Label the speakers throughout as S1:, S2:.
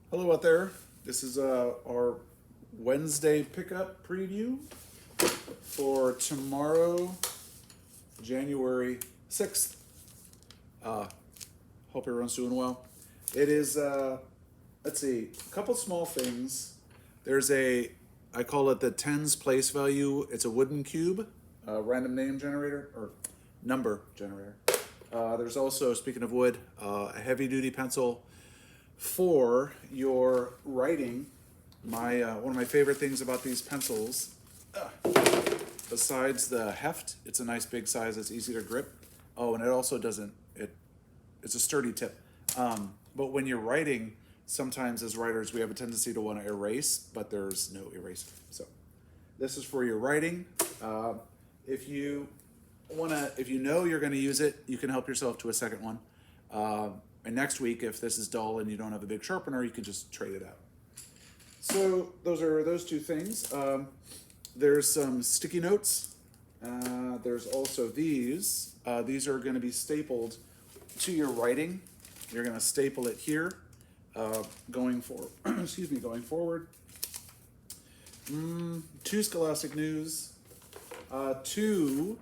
S1: Hello out there. This is our Wednesday pickup preview for tomorrow, January 6th. Hope everyone's doing well. It is, let's see, a couple small things. There's I call it the tens place value. It's a wooden cube, random name generator, or number generator. There's also, speaking of wood, a heavy duty pencil for your writing. One of my favorite things about these pencils, besides the heft, it's a nice big size. It's easy to grip. Oh, and it also doesn't. It's a sturdy tip. But when you're writing, sometimes as writers we have a tendency to want to erase, but there's no eraser. So this is for your writing. If you know you're going to use it, you can help yourself to a second one. And next week, if this is dull and you don't have a big sharpener, you can just trade it out. So those are those two things. There's some sticky notes. There's also these. These are going to be stapled to your writing. You're going to staple it here, going for going forward. Two Scholastic News, two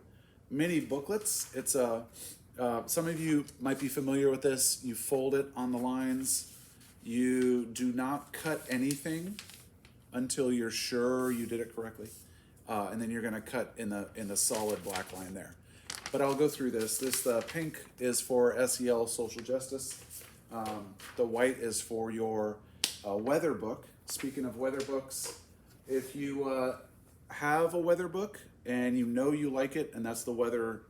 S1: mini booklets. It's some of you might be familiar with this. You fold it on the lines. You do not cut anything until you're sure you did it correctly, and then you're going to cut in the solid black line there. But I'll go through this. The pink is for SEL Social Justice. The white is for your weather book. Speaking of weather books, if you have a weather book and you know you like it, and that's the weather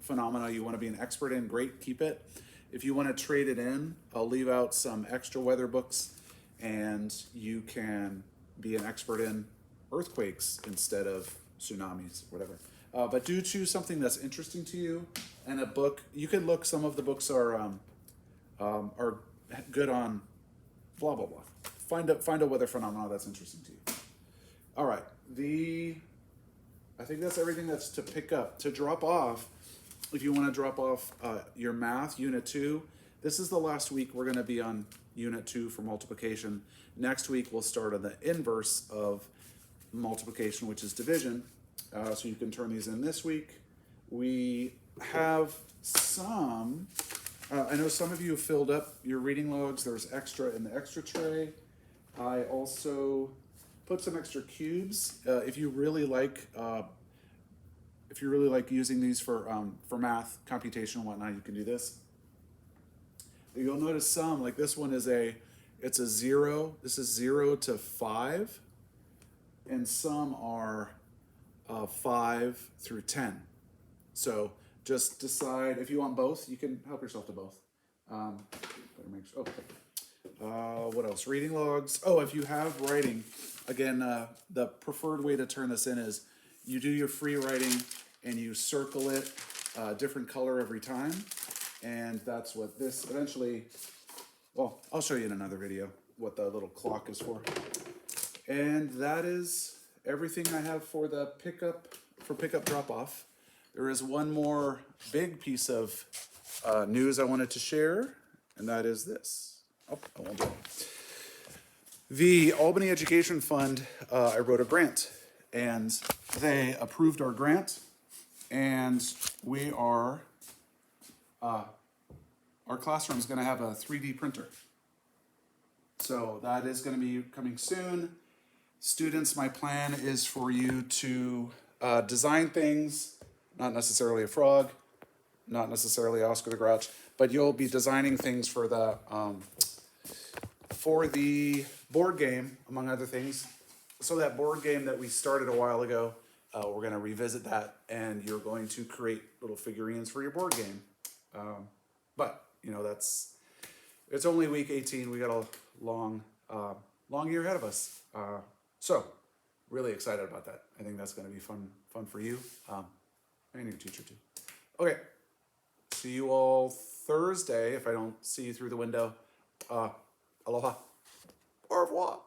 S1: phenomena you want to be an expert in, great, keep it. If you want to trade it in, I'll leave out some extra weather books, and you can be an expert in earthquakes instead of tsunamis, whatever. But do choose something that's interesting to you, and a book. You can look. Some of the books are good on blah blah blah. Find a weather phenomena that's interesting to you. All right. I think that's everything that's to pick up. To drop off, if you want to drop off your math, Unit 2, this is the last week we're going to be on Unit 2 for multiplication. Next week we'll start on the inverse of multiplication, which is division. So you can turn these in this week. We have some, I know some of you have filled up your reading logs. There's extra in the extra tray. I also put some extra cubes. If you really like using these for math, computation, and whatnot, you can do this. You'll notice some, like this one it's a 0. This is 0 to 5, and some are 5 through 10. So just decide if you want both. You can help yourself to both. Better make sure. Okay. What else? Reading logs. Oh, if you have writing, again, the preferred way to turn this in is you do your free writing and you circle it a different color every time. And that's what this eventually, well, I'll show you in another video what the little clock is for. And that is everything I have for the pickup drop off. There is one more big piece of news I wanted to share, and that is this. Oh, I won't do it. The Albany Education Fund, I wrote a grant, and they approved our grant, and our classroom is going to have a 3D printer. So that is going to be coming soon. Students, my plan is for you to design things, not necessarily a frog, not necessarily Oscar the Grouch, but you'll be designing things for the board game, among other things. So that board game that we started a while ago, we're going to revisit that, and you're going to create little figurines for your board game. But it's only week 18. We got a long year ahead of us. So really excited about that. I think that's going to be fun for you, and your teacher too. Okay. See you all Thursday. If I don't see you through the window, aloha. Au revoir.